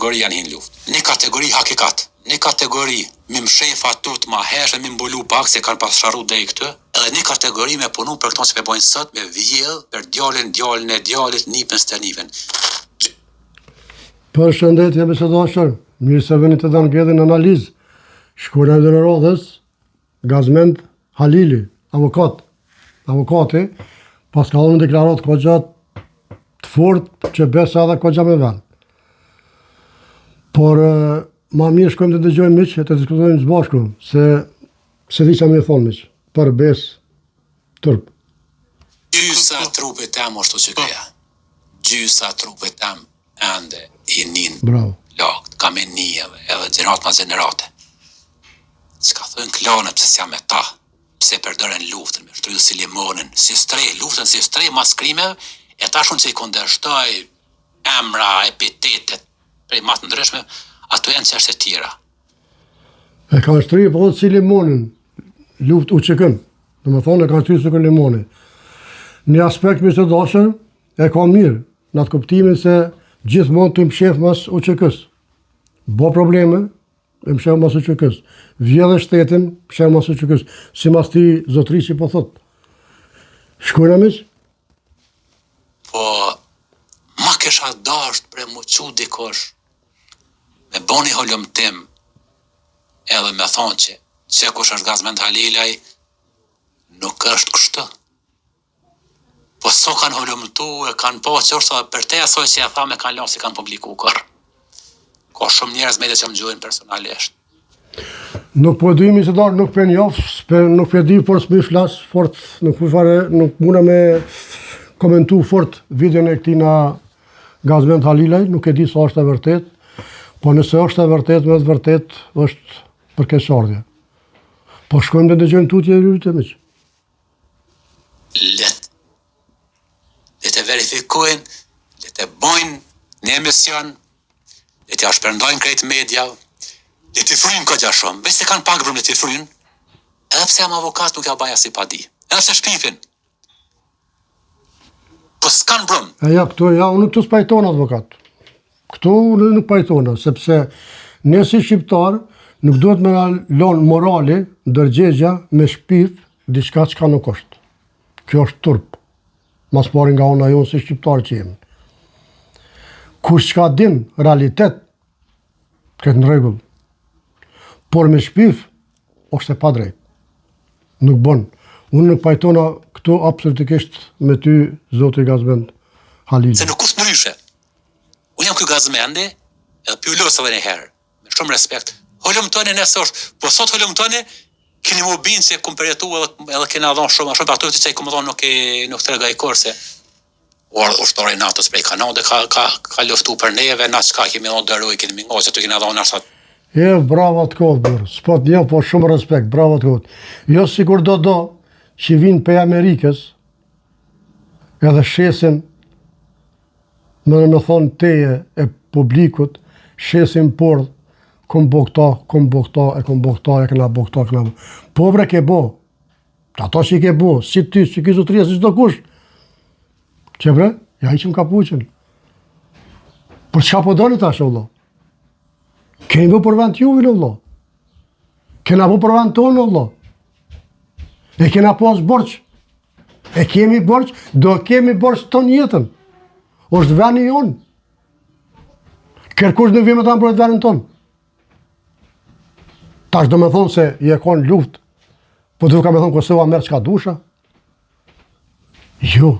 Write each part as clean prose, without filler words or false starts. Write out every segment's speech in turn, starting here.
kategori janë hinë luftë. Një kategori hakikat, një kategori me mshef ato të ma hershme, me mbulu pak se kanë pas sharru deri këtë, edhe një kategori me punu për këto që me bojnë sot, me vjedh për djalin e djalit, nipën stërniven. Për shëndetje me së dashur, mirë se veni të dhanë gjedhin analizë. Shkura e Rodhës, Gazmend Halili, avokati, pas ka unë deklarat kogja të fort që besa edhe kogja me ven. Por ma mirë shkojmë të dëgjojmë miq e të diskutojmë së bashku, se di që me thonë miq, për bes turp. Gjysa trupit tem është që këja. Gjysa trupit tem ende i nin lakt, ka me njëve, edhe gjenerat ma gjenerate. Që ka thënë klanë pëse s'jam me ta, pëse përdëren luftën, me shtryllë si limonin, si strej, luftën si strej mas krimeve, e ta shumë që i kundërshtoj emra, epitetet, prej matë ndryshme, ato janë çështje tjera. E ka shtryllë po si limonin, luft u qëkën, dhe me thonë e ka shtryllë si kën limonin. Një aspekt me së dashër, e ka mirë, në atë kuptimin se gjithmonë të mshef mas u qëkës. Bo probleme, e mshef mas u qëkës. Vjedhe shtetin, mshef mas u qëkës. Si mas ti zotri që po thot. Shkojnë amiq? Po, ma kesha dasht pre mu qu dikosh, me boni holëm tim, edhe me thonë që kush është Gazmend Halilaj, nuk është kështë. Po so kanë holëmtu, e kanë po që është për te asoj që ja tha me kanë lanë si kanë publiku kërë. Ka shumë njerëz me që më gjuhin personalisht. Nuk po dujmi se darë, nuk për njofë, nuk për di por s'mi flas fort, nuk muna me komentu fort videon e këtina Gazmend Halilaj, nuk e di sa është e vërtet, po nëse është e vërtet, me të vërtet është për keqardhje. Po shkojmë dhe dëgjojmë tutje e rrëtë e miq. Le të verifikojnë, le të bojnë një emision, le të shpërndojnë krejt media, le të frynë këgja shumë, veç se kanë pak brëm le të frynë, edhe pse jam avokat nuk ja baja si pa di, edhe pse shpifin. Po s'kanë brëm. Unë këtu s'pajtona advokat. Këtu unë nuk pajtona, sepse ne si shqiptar nuk duhet me lonë morali, ndërgjegja, me shpif, diçka që ka nuk është. Kjo është turp. Mas pari nga unë ajonë si shqiptar që jemi. Kush qka din realitet, këtë në regull. Por me shpif, është e pa drejt. Nuk bon. Unë nuk pajtona këtu absolutikisht me ty, zoti Gazmend Halili. Se nuk kusë ndryshe. Unë jam kjo Gazmendi, edhe pjullës edhe një herë, me shumë respekt. Holëm tëne nësë është, po sot holëm tëne, keni mu binë që kumë përjetu edhe kena dhonë shumë, për ato të që i kumë dhonë nuk të rega i korse. Ushtore i natës prej Kanade ka luftu për neve, na qka kemi dhonë dëroj, keni mingo që të kena dhonë nërësat. Bravo të kohë, bërë, s'pot një, po shumë respekt, bravo të kohë. Jo sikur do që vinë për Amerikës, edhe shesin, me thonë teje e publikut, shesin por, kom bo këta, e këna bo këta. Po bre ke bo, ato që i ke bo, si ty, si ki zotria, si qdo kush. Që bre, ja i që më kapuqen. Por qka po doni tash, Allah? Keni bo për vend juve, Allah? Kena bo për vend tonë, Allah? E kena pas borç. E kemi borç, do kemi borç tonë jetën. Është veni jonë. Kërkush në vime të amë për venin tonë. Tash do me thonë se i e konë luft, po të ka me thonë Kosova merë qka dusha? Jo.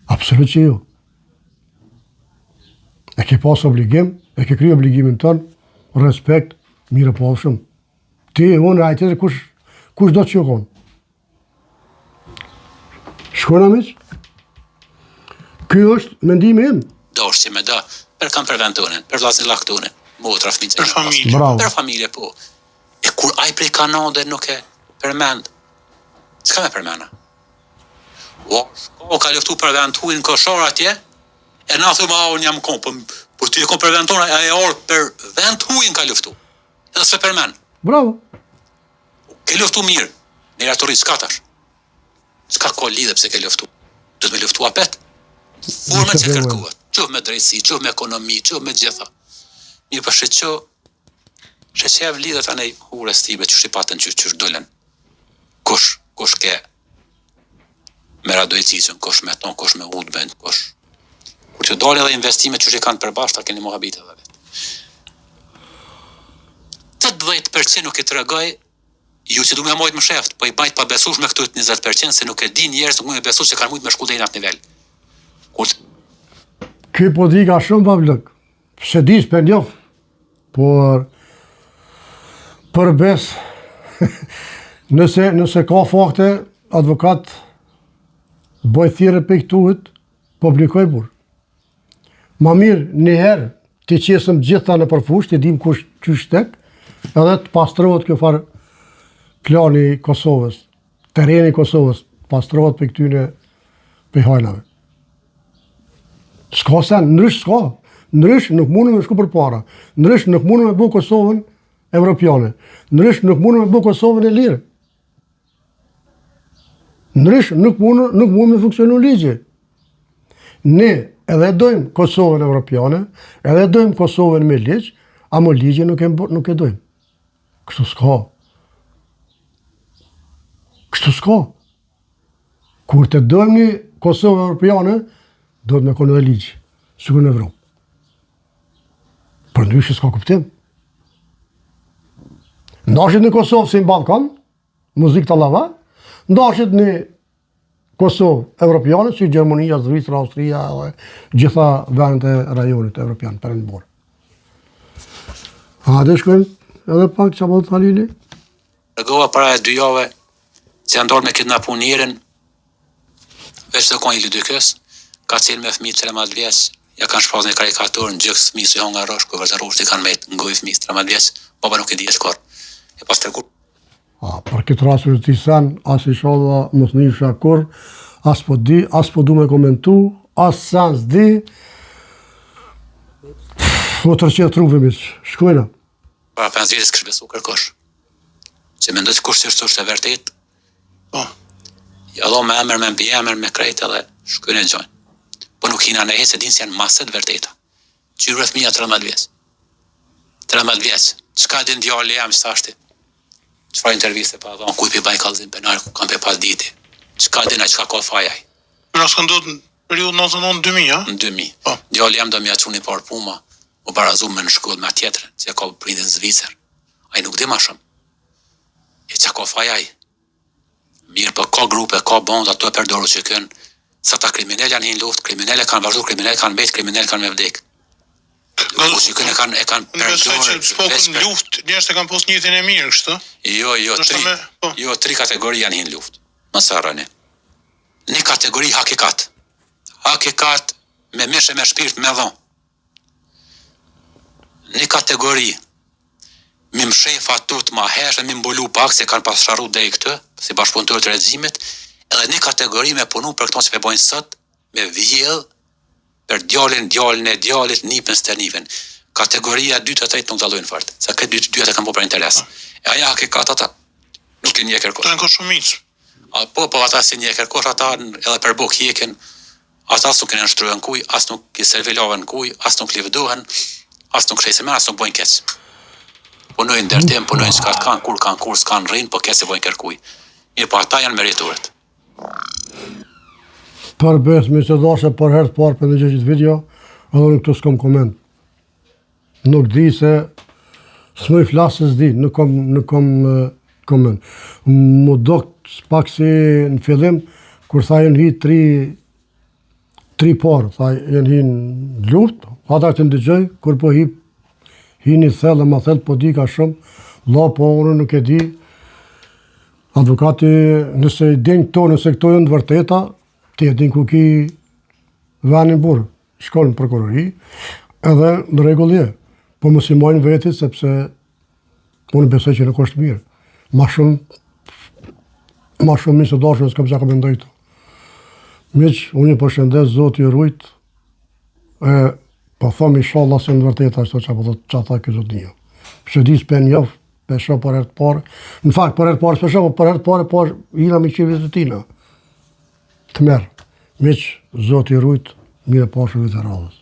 Absolut që jo. E ke pas obligim, e ke kry obligimin tënë, respekt, mire po shumë. Ti, unë, a i tjetër, kush do të që konë? Shkona miq? Ky është mendimi im. Do është që me da, për kam preventunin, për vlasni laktunin, motra, fëmijë. Për familje. Për familje, po. E kur aj prej Kanade nuk e përmend, s'ka me përmena? O, ka luftu për vend huin koshar atje, e na thëmë, unë jam kom, po ty e kom për vend tona, e orë për vend huin ka luftu. Edhe s'pe përmen. Bravo. Ke luftu mirë, në ratorit s'ka tash. S'ka ko lidhe pse ke luftu. Do të me luftu apet. Forme që kërkuat. Qëf me drejtësi, qëf me ekonomi, qëf me gjitha. Mirë për shqev lidhet anej hures time që shqipatën që dollen. Kush ke me radojëcicën, kush me ton, kush me udben, kush. Kur që dalin edhe investimet që kanë përbashkë, ta keni mohabit edhe vetë. 80% nuk e të regoj, ju që du me mojtë më sheft, po i bajt pa besush me këtu 20%, se nuk e din njerës nuk me besush që kanë mujtë me shku dhe i në atë nivel. Ky po di ka shumë bablëk, se di s'pen njof, por për bes, nëse ka fakte, advokat bëj thire për këtuhet, publikoj burë. Ma mirë njëherë, ti qesëm gjitha në përfush, ti dim kush qysh tek, edhe të pastrohet kjo farë klani Kosovës, tereni Kosovës, pastrohet për këtyne për hajnave. S'ka sen, ndrysh s'ka. Ndrysh nuk mundë me shku për para. Ndrysh nuk mundë me bu Kosovën evropiane. Ndrysh nuk mundë me bu Kosovën e lirë. Ndrysh nuk mundë me funksionu ligje. Ne edhe dojmë Kosovën evropiane, edhe dojmë Kosovën me ligj, a më ligje nuk e dojmë. Kështu s'ka. Kështu s'ka. Kur të dojmë një Kosovën evropiane, do të me konë dhe ligjë, sikur në Evropë. Për ndryshë s'ka kuptim. Ndashit në Kosovë si në Balkan, muzik të lava, ndashit në Kosovë evropiane, si Gjermania, Zvicra, Austria, dhe gjitha vendet e rajonit evropian, perëndimor. A dhe shkojmë edhe pak që apo të Halili? Regova para e 2 jave, që janë dorë me kidnapu njerën, veç të konë i Lidykës, ka cilë me fëmijë 13 vjeç, ja kanë shpaz një karikaturë në gjëks fëmijë së nga rosh, ku vërtet rrush i kanë met ngoj fëmijë 13 vjeç, baba nuk e di kur. E pas tregur. Për këtë rasë të sen, as i shodha mos nisha kur, as po di, as po du me komentu, as sen s'di, po tërqet trupe mis, shkojna. Para 5 vjetës kështë besu kërkosh, që mendoj që kush është e vërtet, ja do me emër, me mbi emër, me krejt edhe shkojnë e gjojnë. Po nuk hina në se din se janë maset vërteta. Qyre fëmija 13 vjeç. 13 vjeç. Qka din djalli jam që thashti? Qfar interviste pa dhon, kuj për Bajkallzin penar, ku kam për pas diti. Qka din a qka ka fajaj? Pra s'ka ndodhë në periud 99-2000, a? Në 2000. Djalli jam do mja quni par puma, u barazu me në shkollë me tjetër, që ka prindin Zvicër. A i nuk di ma shumë. E qa ka fajaj? Mirë, për ka grupe, ka bond, ato e përdoru që kënë, sa ta kriminell janë hinë luft, kriminelle kanë vazhdu, kriminell kanë bet, kriminell kanë me vdek. Që kënë e kanë Unë besoj që s'pokën luft, njerëzit e kanë pos njëtin e mirë, kështë? Jo, 3 kategori janë hinë luft. Mësë arrani. Një kategori hakikat. Hakikat me mishe me shpirt me dhon. Një kategori mi mshef atut ma herë, mi mbulu pak, se kanë pas sharu dhe i këtë, si bashkëpunëtor të regjimit, edhe një kategori me punu për këto që me bojnë sot, me vjell, për djallin e djallit, nipën sterniven. Kategoria 2 të tëjtë nuk dalojnë fort, sa këtë 2 të kanë po për interes. E aja hakikat ata, nuk e një kërkosh. Të në ka shumicë. Po ata si një kërkosh, ata edhe për buk jekin, ata as nuk e nështruhen kuj, as nuk i servilohen kuj, as nuk livdohen, as nuk shejse me, as nuk bojnë keq. Punojnë ndërtim, punojnë çka kanë, kur s'kan rrinë, po keq se bojnë kërkuj. Mirë, po ata janë meritorët. Për besmi se dhashe për herë të parë për në gjithë video, edhe në këtu s'kom koment. Nuk di se s'mëj flasë s'di, nuk kom koment. Më dokt pak si në fillim, kur tha jenë hi 3 parë, tha jenë hi në luft, ata të ndëgjoj, kur po hi një thellë, ma thellë, po di ka shumë, la po unë nuk e di, advokati, nëse i din këto, nëse këto jënë të vërteta, ti e din ku ki venin burë, shkollë në prokurori, edhe në regullje, po mos i mojnë vetit, sepse unë besoj që nuk është mirë. Ma shumë mirë se dashën, s'kam që ka mendoj të. Miq, unë i përshëndes, Zoti ju rujt, po thom inshallah se në vërteta ashtu që tha ky zotnia. Shëdis për njof, për shumë për herë të parë. Në fakt, për herë të parë, për shumë, për herë të parë, por jina me qivit të tina. Të merë. Miq, Zoti rujt, mire pashëve të radhës.